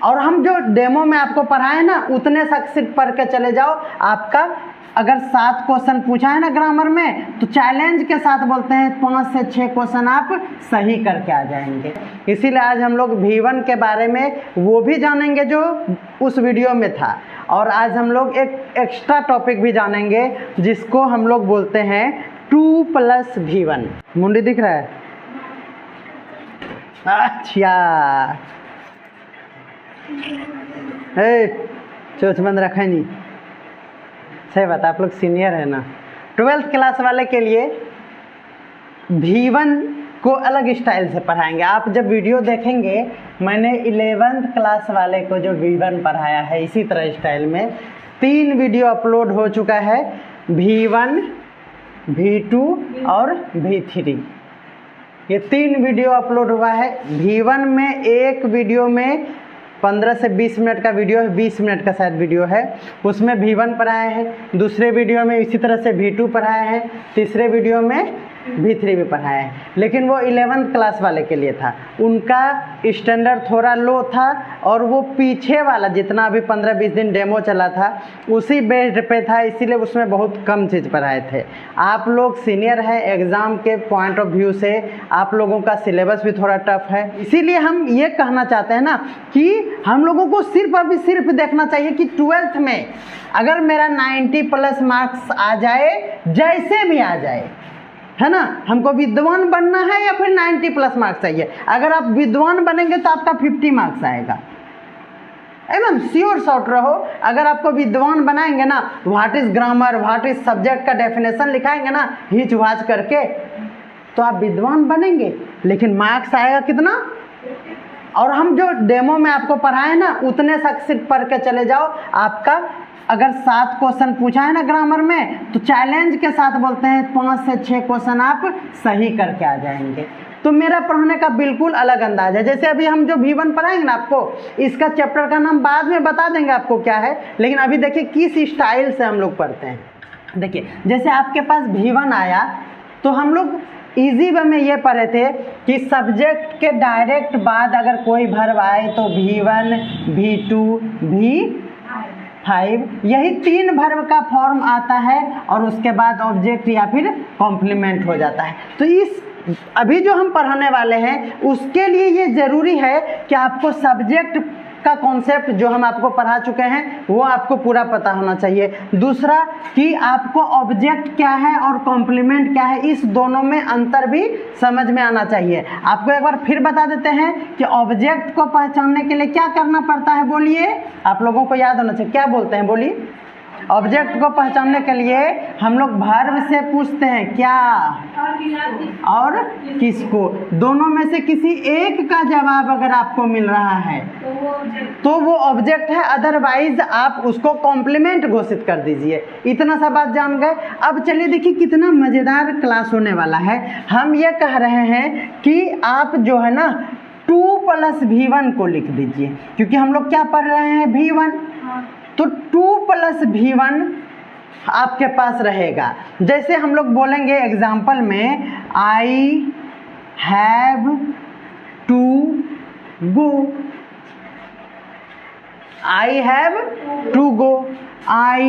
और हम जो डेमो में आपको पढ़ाए ना उतने सक्सेस पढ़ के चले जाओ। आपका अगर 7 क्वेश्चन पूछा है ना ग्रामर में तो चैलेंज के साथ बोलते हैं 5 से 6 क्वेश्चन आप सही करके आ जाएंगे। इसीलिए आज हम लोग V1 के बारे में वो भी जानेंगे जो उस वीडियो में था, और आज हम लोग एक एक्स्ट्रा टॉपिक भी जानेंगे जिसको हम लोग बोलते हैं 2+V1। मुंडी दिख रहा है? अच्छा चोच बंद रखा नहीं, सही बात, आप लोग सीनियर है ना। 12th क्लास वाले के लिए V1 को अलग स्टाइल से पढ़ाएंगे। आप जब वीडियो देखेंगे, मैंने 11th क्लास वाले को जो V1 पढ़ाया है इसी तरह स्टाइल में 3 वीडियो अपलोड हो चुका है, V1, V2 और V3। ये 3 वीडियो अपलोड हुआ है। V1 में एक वीडियो में 15 से 20 मिनट का वीडियो है, 20 मिनट का शायद वीडियो है, उसमें V1 पढ़ाए हैं। दूसरे वीडियो में इसी तरह से V2 पढ़ाए हैं। तीसरे वीडियो में V3 भी पढ़ाए हैं। लेकिन वो 11th क्लास वाले के लिए था, उनका स्टैंडर्ड थोड़ा लो था और वो पीछे वाला जितना अभी 15-20 दिन डेमो चला था उसी बेस्ड पे था, इसीलिए उसमें बहुत कम चीज़ पढ़ाए थे। आप लोग सीनियर हैं, एग्ज़ाम के पॉइंट ऑफ व्यू से आप लोगों का सिलेबस भी थोड़ा टफ है। इसीलिए हम ये कहना चाहते हैं ना कि हम लोगों को सिर्फ अभी सिर्फ देखना चाहिए कि 12th में अगर मेरा 90+ मार्क्स आ जाए, जैसे भी आ जाए, है ना, हमको विद्वान बनना है या फिर 90+ मार्क्स चाहिए। अगर आप विद्वान बनेंगे तो आपका 50 मार्क्स आएगा, एकदम श्योर शॉट रहो। अगर आपको विद्वान बनाएंगे ना, what is grammar, what is subject का डेफिनेशन लिखाएंगे ना हिच वाच करके, तो आप विद्वान बनेंगे। लेकिन मार्क्स आएगा कितना? और हम जो डेमो में आपको पढ़ाए ना उतने सक्सेस पढ़ के चले जाओ। आपका अगर 7 क्वेश्चन पूछा है ना ग्रामर में तो चैलेंज के साथ बोलते हैं 5 से 6 क्वेश्चन आप सही करके आ जाएंगे। तो मेरा पढ़ाने का बिल्कुल अलग अंदाज है। जैसे अभी हम जो V1 पढ़ाएंगे ना, आपको इसका चैप्टर का नाम बाद में बता देंगे आपको क्या है, लेकिन अभी देखिए किस स्टाइल से हम लोग पढ़ते हैं। देखिए जैसे आपके पास V1 आया तो हम लोग इजी वे में ये पढ़े थे कि सब्जेक्ट के डायरेक्ट बाद अगर कोई वर्ब आए तो V1, V2, V5, यही 3 वर्ब का फॉर्म आता है और उसके बाद ऑब्जेक्ट या फिर कॉम्प्लीमेंट हो जाता है। तो इस अभी जो हम पढ़ाने वाले हैं उसके लिए ये ज़रूरी है कि आपको सब्जेक्ट का कॉन्सेप्ट जो हम आपको पढ़ा चुके हैं वो आपको पूरा पता होना चाहिए। दूसरा कि आपको ऑब्जेक्ट क्या है और कॉम्प्लीमेंट क्या है, इस दोनों में अंतर भी समझ में आना चाहिए। आपको एक बार फिर बता देते हैं कि ऑब्जेक्ट को पहचानने के लिए क्या करना पड़ता है, बोलिए, आप लोगों को याद होना चाहिए, क्या बोलते हैं, बोलिए। ऑब्जेक्ट को पहचानने के लिए हम लोग वर्ब से पूछते हैं क्या और किसको, दोनों में से किसी एक का जवाब अगर आपको मिल रहा है तो वो ऑब्जेक्ट है, अदरवाइज आप उसको कॉम्प्लीमेंट घोषित कर दीजिए। इतना सा बात जान गए। अब चलिए देखिए कितना मज़ेदार क्लास होने वाला है। हम ये कह रहे हैं कि आप जो है ना 2+V1 को लिख दीजिए, क्योंकि हम लोग क्या पढ़ रहे हैं, V1। तो 2+V1 आपके पास रहेगा। जैसे हम लोग बोलेंगे एग्जाम्पल में I have to go, I have to go, I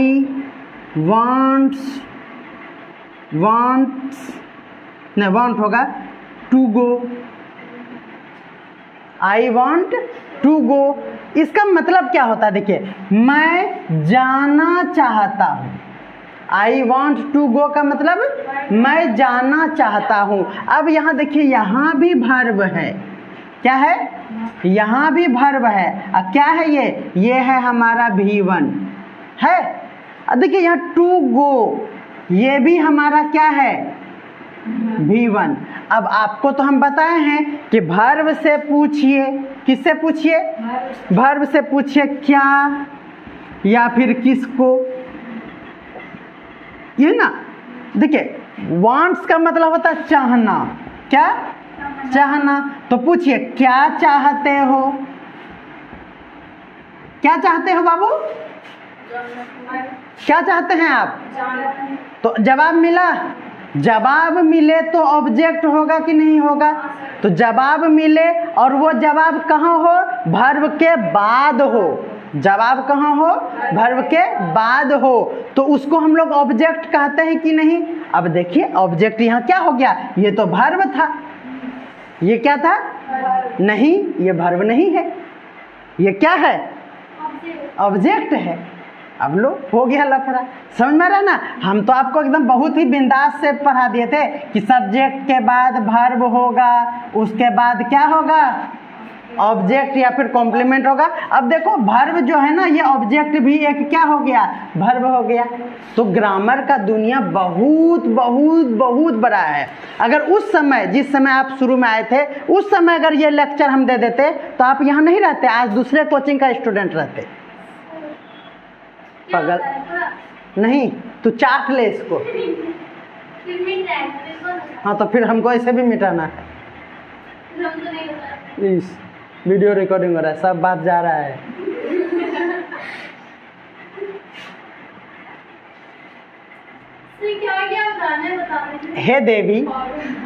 want होगा to go, I want to go। इसका मतलब क्या होता है, देखिए, मैं जाना चाहता हूँ। I want to go का मतलब मैं जाना चाहता हूँ। अब यहाँ देखिए, यहाँ भी वर्ब है, क्या है, यहाँ भी वर्ब है। अब क्या है ये है हमारा V1 है। अब देखिए यहाँ to go, ये भी हमारा क्या है, V1। अब आपको तो हम बताए हैं कि वर्ब से पूछिए, किससे पूछिए, वर्ब से पूछिए क्या या फिर किसको, ये ना। देखिए वांट्स का मतलब होता है चाहना, क्या, चाहना। तो पूछिए क्या चाहते हो, क्या चाहते हो बाबू, क्या चाहते हैं आप, तो जवाब मिला जवाब मिले तो ऑब्जेक्ट होगा कि नहीं होगा? तो जवाब मिले और वो जवाब कहाँ हो? वर्ब के बाद हो। जवाब कहाँ हो? वर्ब के बाद हो, तो उसको हम लोग ऑब्जेक्ट कहते हैं कि नहीं? अब देखिए ऑब्जेक्ट यहाँ क्या हो गया, ये तो वर्ब था, ये क्या था? नहीं, ये वर्ब नहीं है, ये क्या है? ऑब्जेक्ट है। अब लो हो गया लफड़ा, समझ में आ रहा है ना? हम तो आपको एकदम बहुत ही बिंदास से पढ़ा दिए थे कि सब्जेक्ट के बाद वर्ब होगा, उसके बाद क्या होगा? ऑब्जेक्ट या फिर कॉम्प्लीमेंट होगा। अब देखो वर्ब जो है ना, ये ऑब्जेक्ट भी एक क्या हो गया? वर्ब हो गया। तो ग्रामर का दुनिया बहुत बहुत बहुत बड़ा है। अगर उस समय, जिस समय आप शुरू में आए थे, उस समय अगर ये लेक्चर हम दे देते तो आप यहाँ नहीं रहते, आज दूसरे कोचिंग का स्टूडेंट रहते। पागल नहीं, तू चाट ले इसको। हाँ तो फिर हमको ऐसे भी मिटाना है। इस वीडियो रिकॉर्डिंग हो रहा है, सब बात जा रहा है। हे देवी,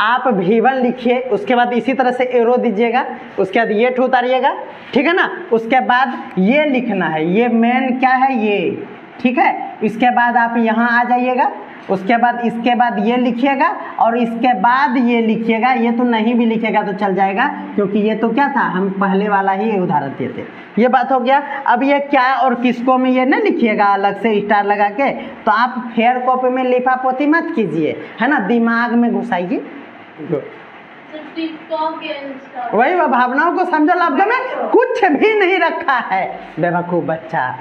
आप V1 लिखिए, उसके बाद इसी तरह से एरो दीजिएगा, उसके बाद ये ठू उतारिएगा, ठीक है ना? उसके बाद ये लिखना है, ये मेन क्या है? ये, ठीक है? इसके बाद आप यहाँ आ जाइएगा, उसके बाद इसके बाद ये लिखिएगा और इसके बाद ये लिखिएगा। ये तो नहीं भी लिखेगा तो चल जाएगा, क्योंकि ये तो क्या था, हम पहले वाला ही उदाहरण दिए थे। ये बात हो गया। अब ये क्या और किसको में ये नहीं लिखिएगा अलग से स्टार लगा के, तो आप फेयर कॉपी में लिपापोती मत कीजिए, है ना? दिमाग में घुसाइए, वही भावनाओं को समझो। लफ्जों में कुछ भी नहीं रखा है, बेवकूफ बच्चा।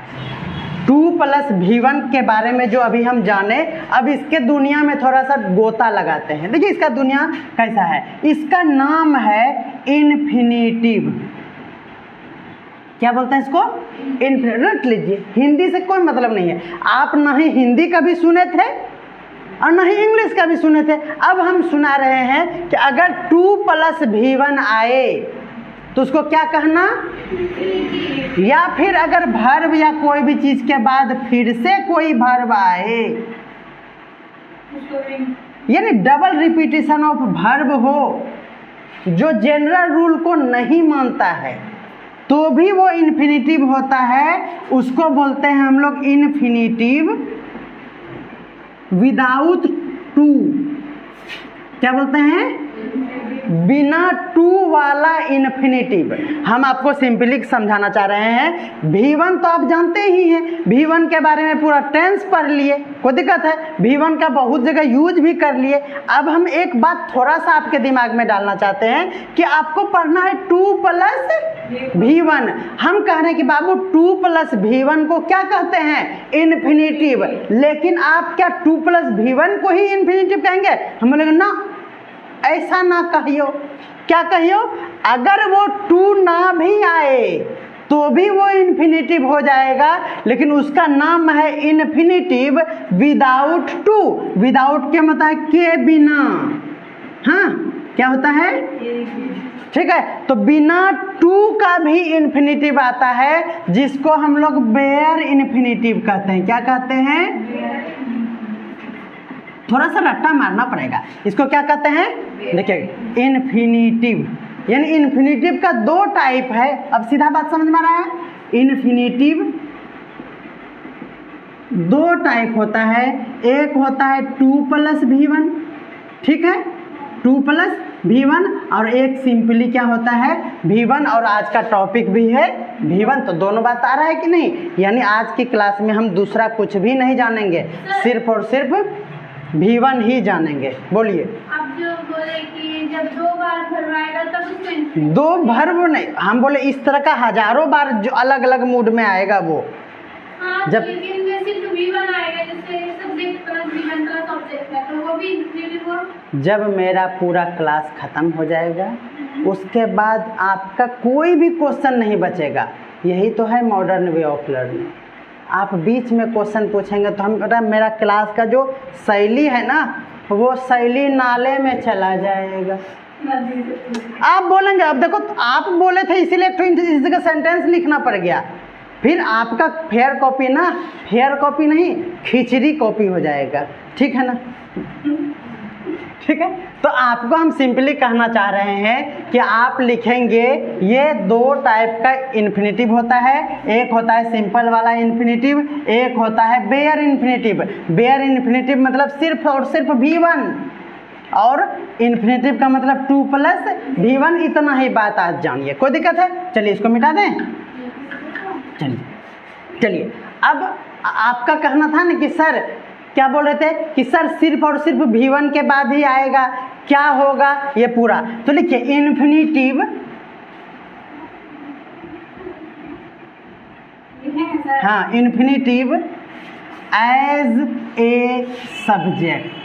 2+V1 के बारे में जो अभी हम जाने, अब इसके दुनिया में थोड़ा सा गोता लगाते हैं। देखिए इसका दुनिया कैसा है। इसका नाम है इन्फिनिटिव। क्या बोलते हैं इसको? इन्फिनिटिव। रट लीजिए, हिंदी से कोई मतलब नहीं है। आप ना ही हिंदी का भी सुने थे और ना ही इंग्लिश का भी सुने थे। अब हम सुना रहे हैं कि अगर 2+V1 आए तो उसको क्या कहना? या फिर अगर वर्ब या कोई भी चीज के बाद फिर से कोई वर्ब आए, यानी डबल रिपीटिशन ऑफ वर्ब हो, जो जनरल रूल को नहीं मानता है, तो भी वो इन्फिनिटिव होता है। उसको बोलते हैं हम लोग इन्फिनिटिव विदाउट टू। क्या बोलते हैं? बिना टू वाला इन्फिनिटिव। हम आपको सिंपली समझाना चाह रहे हैं। V1 तो आप जानते ही हैं, V1 के बारे में पूरा टेंस पढ़ लिए, कोई दिक्कत है? V1 का बहुत जगह यूज भी कर लिए। अब हम एक बात थोड़ा सा आपके दिमाग में डालना चाहते हैं कि आपको पढ़ना है 2+V1। हम कह रहे हैं कि बाबू 2+V1 को क्या कहते हैं? इन्फिनिटिव। लेकिन आप क्या 2+V1 को ही इन्फिनिटिव कहेंगे? हम बोलेंगे ना, ऐसा ना कहियो। क्या कहियो? अगर वो 2 ना भी आए तो भी वो इन्फिनिटिव हो जाएगा, लेकिन उसका नाम है इन्फिनिटिव विदाउट टू। विदाउट क्या मतलब है? के बिना। हाँ, क्या होता है? ठीक है, तो बिना टू का भी इन्फिनिटिव आता है, जिसको हम लोग बेयर इन्फिनिटिव कहते हैं। क्या कहते हैं? थोड़ा सा रट्टा मारना पड़ेगा। इसको क्या कहते हैं? देखिए इन्फिनिटिव, यानी इन्फिनिटिव का 2 टाइप है। अब सीधा बात समझ में आ रहा है? इन्फिनिटिव 2 टाइप होता है। एक होता है 2+V1, ठीक है, 2+V1, और एक सिंपली क्या होता है? V1। और आज का टॉपिक भी है V1, तो दोनों बात आ रहा है कि नहीं? यानी आज की क्लास में हम दूसरा कुछ भी नहीं जानेंगे, सिर्फ और सिर्फ V1 ही जानेंगे। बोलिए। आप जो बोले कि जब 2 बार वर्ब आएगा तब उसको 2 वर्ब नहीं, हम बोले इस तरह का हजारों बार जो अलग अलग मूड में आएगा वो। हाँ, जब लेकिन सिर्फ V1 आएगा, जैसे subject plus V1 plus object है, तो वो भी इन्फिनिटिव हो। जब मेरा पूरा क्लास खत्म हो जाएगा, उसके बाद आपका कोई भी क्वेश्चन नहीं बचेगा। यही तो है मॉडर्न वे ऑफ लर्निंग। आप बीच में क्वेश्चन पूछेंगे तो हम मेरा क्लास का जो शैली है ना, वो शैली नाले में चला जाएगा। आप बोलेंगे, अब देखो आप बोले थे इसीलिए तो इस जगह सेंटेंस लिखना पड़ गया। फिर आपका फेयर कॉपी ना, फेयर कॉपी नहीं, खिचड़ी कॉपी हो जाएगा। ठीक है ना? ठीक है। तो आपको हम सिंपली कहना चाह रहे हैं कि आप लिखेंगे ये दो टाइप का इन्फिनेटिव होता है, एक होता है सिंपल वाला इन्फिनेटिव, एक होता है बेयर इन्फिनेटिव। बेयर इन्फिनेटिव मतलब सिर्फ और सिर्फ V1 और इन्फिनेटिव का मतलब 2 + V1। इतना ही बात आज जानिए, कोई दिक्कत है? चलिए इसको मिटा दें। चलिए अब आपका कहना था ना कि सर क्या बोल रहे थे कि सर सिर्फ और सिर्फ V1 के बाद ही आएगा, क्या होगा ये पूरा। तो लिखिए इन्फिनेटिव हाँ infinitive as a subject.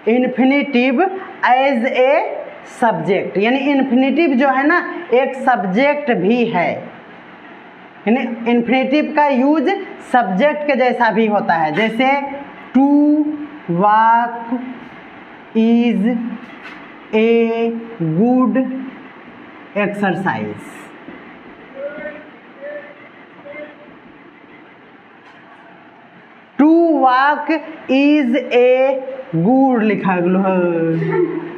Infinitive as a subject यानी इन्फिनेटिव जो है ना एक सब्जेक्ट भी है, यानी इन्फिनेटिव का यूज सब्जेक्ट के जैसा भी होता है। जैसे to walk is a good exercise. To walk is a good लिखा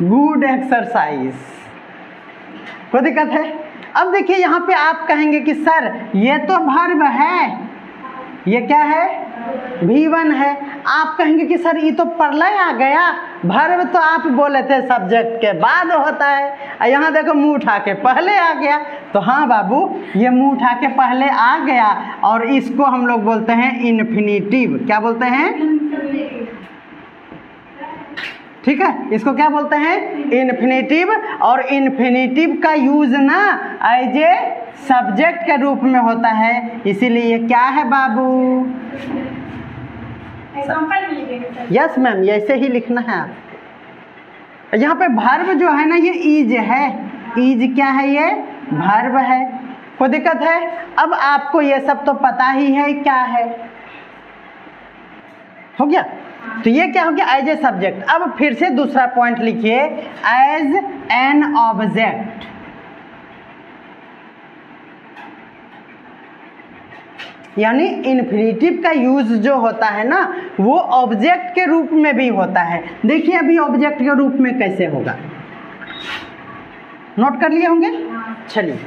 गुड एक्सरसाइज। कोई दिक्कत है? अब देखिए यहाँ पे आप कहेंगे कि सर ये तो वर्ब है, ये क्या है? V1 है। आप कहेंगे कि सर ये तो प्रलय आ गया, वर्ब तो आप बोले थे सब्जेक्ट के बाद होता है, यहाँ देखो मुंह उठा के पहले आ गया। तो हाँ बाबू ये मुंह उठा के पहले आ गया और इसको हम लोग बोलते हैं इन्फिनेटिव। क्या बोलते हैं? ठीक है, इसको क्या बोलते हैं? इन्फिनेटिव। और इन्फिनेटिव का यूज ना एज ए सब्जेक्ट के रूप में होता है, इसीलिए ये क्या है बाबू? यस मैम, ऐसे ही लिखना है आप। यहाँ पे वर्ब जो है ना ये इज है। इज क्या है? ये वर्ब है। कोई दिक्कत है? अब आपको ये सब तो पता ही है क्या है, हो गया। तो ये क्या हो गया? As a subject. अब फिर से दूसरा पॉइंट लिखिए, एज एन ऑब्जेक्ट। यानी इन्फिनेटिव का यूज जो होता है ना वो ऑब्जेक्ट के रूप में भी होता है। देखिए अभी ऑब्जेक्ट के रूप में कैसे होगा, नोट कर लिए होंगे। चलिए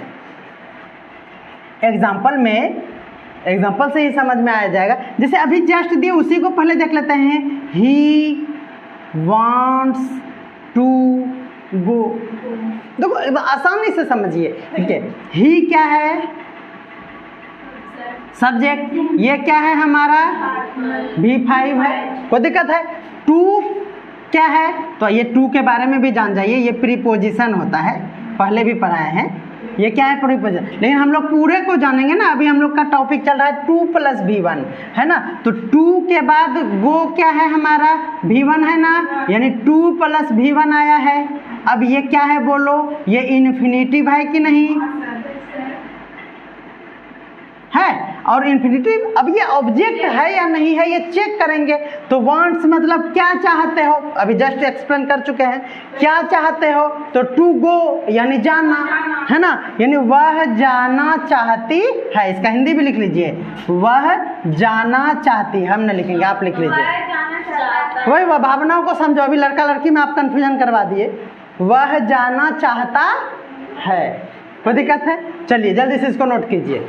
एग्जाम्पल से ही समझ में आ जाएगा। जैसे अभी जस्ट दिए उसी को पहले देख लेते हैं। He wants to go. देखो आसानी से समझिए, ठीक है। ही क्या है? सब्जेक्ट। ये क्या है हमारा? V5 है। कोई दिक्कत है? टू क्या है? तो ये टू के बारे में भी जान जाइए, ये प्रीपोजिशन होता है, पहले भी पढ़ाए हैं। ये क्या है? प्रीपोजिशन। लेकिन हम लोग पूरे को जानेंगे ना, अभी हम लोग का टॉपिक चल रहा है 2 + V1 है ना। तो 2 के बाद गो क्या है हमारा? V1 है ना, यानी 2 + V1 आया है। अब ये क्या है बोलो? ये इन्फिनेटिव है कि नहीं है? और इन्फिनेटिव अब ये ऑब्जेक्ट है या नहीं है ये चेक करेंगे। तो वांट्स मतलब क्या चाहते हो, अभी जस्ट एक्सप्लेन कर चुके हैं। क्या चाहते हो? तो टू गो यानी जाना है ना, यानी वह जाना चाहती है। इसका हिंदी भी लिख लीजिए, वह जाना चाहती। हम नहीं लिखेंगे, आप लिख लीजिए। वही वह भावनाओं को समझो, अभी लड़का लड़की में आप कंफ्यूजन करवा दिए। वह जाना चाहता है। कोई दिक्कत है? चलिए जल्दी से इसको नोट कीजिए।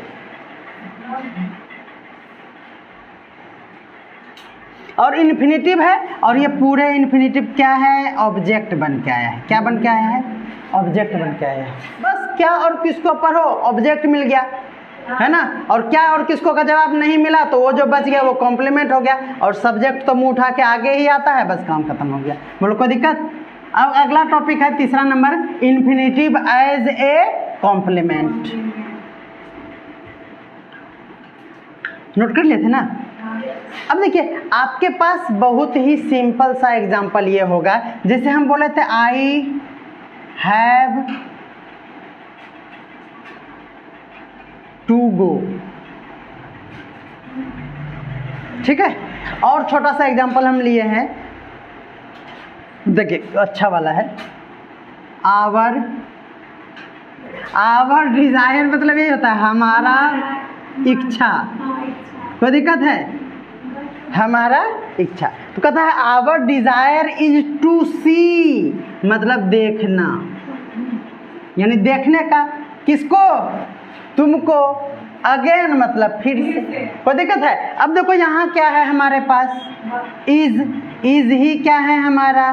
और इन्फिनेटिव है और ये पूरे इन्फिनेटिव क्या है? ऑब्जेक्ट बन के आया है। क्या बन के आया है? ऑब्जेक्ट बन के आया है। बस क्या और किसको पढ़ो, ऑब्जेक्ट मिल गया है ना। और क्या और किसको का जवाब नहीं मिला तो वो जो बच गया वो कॉम्प्लीमेंट हो गया। और सब्जेक्ट तो मुंह उठा के आगे ही आता है, बस काम खत्म हो गया। बोलो कोई दिक्कत? अब अगला टॉपिक है तीसरा number, infinitive as a complement. Note कर लेते ना। अब देखिए आपके पास बहुत ही सिंपल सा एग्जांपल ये होगा, जैसे हम बोले थे आई हैव टू गो। ठीक है। और छोटा सा एग्जांपल हम लिए हैं, देखिए अच्छा वाला है, आवर डिजायर मतलब ये होता है हमारा इच्छा। कोई दिक्कत है? हमारा इच्छा। तो कहता है आवर डिजायर इज टू सी, मतलब देखना, यानी देखने का, किसको? तुमको। अगेन मतलब फिर से। कोई दिक्कत है? अब देखो यहाँ क्या है हमारे पास, इज ही क्या है हमारा?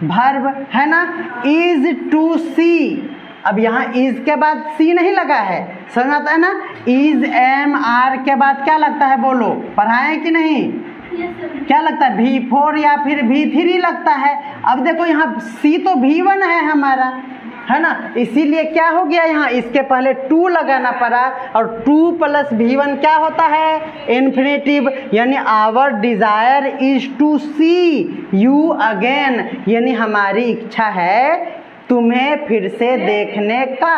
वर्ब है ना, इज टू सी। अब यहाँ इज के बाद सी नहीं लगा है, समझ आता है ना? इज एम आर के बाद क्या लगता है, बोलो, पढ़ाएं कि नहीं? क्या लगता है? V4 या फिर V3 लगता है। अब देखो यहाँ सी तो V1 है हमारा, है ना, इसीलिए क्या हो गया, यहाँ इसके पहले टू लगाना पड़ा, और 2 + V1 क्या होता है? इन्फिनेटिव। यानी our desire is to see you again, यानी हमारी इच्छा है तुम्हें फिर से देखने का।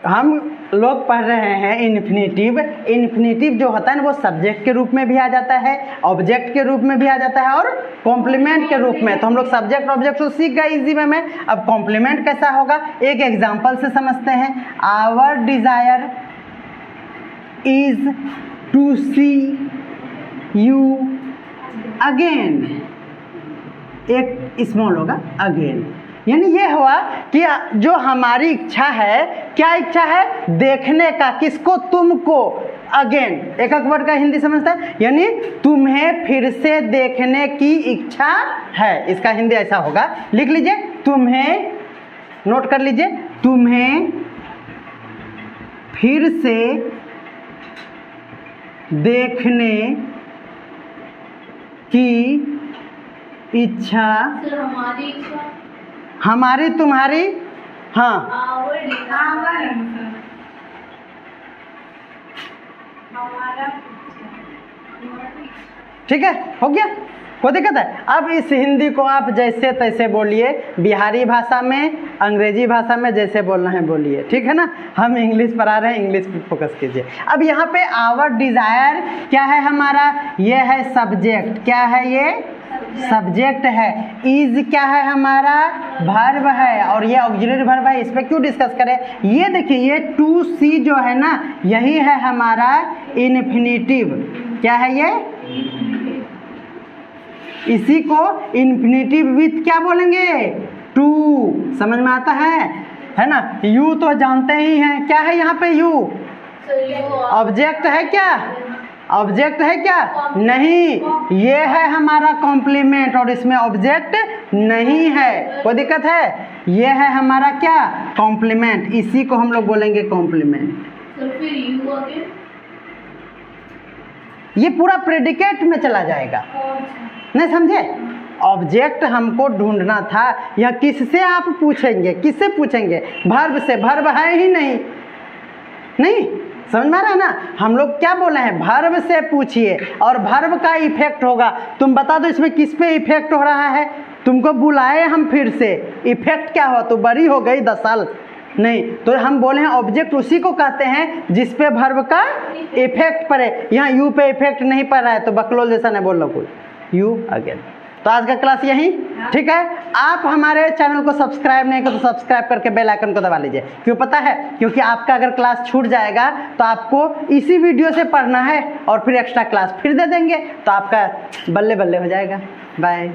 हम लोग पढ़ रहे हैं इन्फिनेटिव। इन्फिनेटिव जो होता है ना, वो सब्जेक्ट के रूप में भी आ जाता है, ऑब्जेक्ट के रूप में भी आ जाता है, और कॉम्प्लीमेंट के रूप में। तो हम लोग सब्जेक्ट ऑब्जेक्ट तो सीख गए इजी वे में। अब कॉम्प्लीमेंट कैसा होगा, एक एग्जांपल से समझते हैं। Our desire is to see you again, एक स्मॉल होगा अगेन, यानी ये हुआ कि जो हमारी इच्छा है, क्या इच्छा है? देखने का, किसको? तुमको। अगेन एक वर्ड का हिंदी समझता है, यानी तुम्हें फिर से देखने की इच्छा है, इसका हिंदी ऐसा होगा। लिख लीजिए, तुम्हें, नोट कर लीजिए, तुम्हें फिर से देखने की इच्छा, हमारी तुम्हारी, हाँ, ठीक है, हो गया, कोई दिक्कत है? अब इस हिंदी को आप जैसे तैसे बोलिए, बिहारी भाषा में, अंग्रेजी भाषा में, जैसे बोलना है बोलिए, ठीक है ना? हम इंग्लिश पढ़ा रहे हैं, इंग्लिश पे फोकस कीजिए। अब यहाँ पे आवर डिजायर क्या है हमारा? ये है सब्जेक्ट, क्या है ये? सब्जेक्ट है। इज क्या है हमारा? वर्ब है, और ये ऑक्सिलरी वर्ब है, इस पे क्यों डिस्कस करें? ये देखिए, ये टू सी जो है ना, यही है हमारा इन्फिनेटिव। क्या है ये? इसी को इन्फिनेटिव विथ क्या बोलेंगे? टू। समझ में आता है ना? यू तो जानते ही हैं, क्या है यहाँ पे? यू ऑब्जेक्ट है क्या? ऑब्जेक्ट है क्या? नहीं, ये है हमारा कॉम्प्लीमेंट, और इसमें ऑब्जेक्ट नहीं है। कोई दिक्कत है? ये है हमारा क्या? कॉम्प्लीमेंट, इसी को हम लोग बोलेंगे कॉम्प्लीमेंट। ये पूरा प्रेडिकेट में चला जाएगा, नहीं समझे? ऑब्जेक्ट हमको ढूंढना था, या किससे आप पूछेंगे? किससे पूछेंगे? वर्ब से। वर्ब है ही नहीं, नहीं समझ में आ रहा है ना? हम लोग क्या बोले हैं? वर्ब से पूछिए, और वर्ब का इफेक्ट होगा। तुम बता दो इसमें किस पे इफेक्ट हो रहा है? तुमको बुलाए हम फिर से, इफेक्ट क्या हुआ? तो बड़ी हो गई 10 साल, नहीं तो हम बोले हैं ऑब्जेक्ट उसी को कहते हैं जिस पे वर्ब का इफेक्ट पड़े। यहाँ यू पे इफेक्ट नहीं पड़ रहा है, तो बकलोल जैसा नहीं बोल रहा कोई, यू अगेन। तो आज का क्लास यही, ठीक है? आप हमारे चैनल को सब्सक्राइब नहीं करो तो सब्सक्राइब करके बेल आइकन को दबा लीजिए। क्यों पता है? क्योंकि आपका अगर क्लास छूट जाएगा तो आपको इसी वीडियो से पढ़ना है, और फिर एक्स्ट्रा क्लास फिर दे देंगे, तो आपका बल्ले बल्ले हो जाएगा। बाय।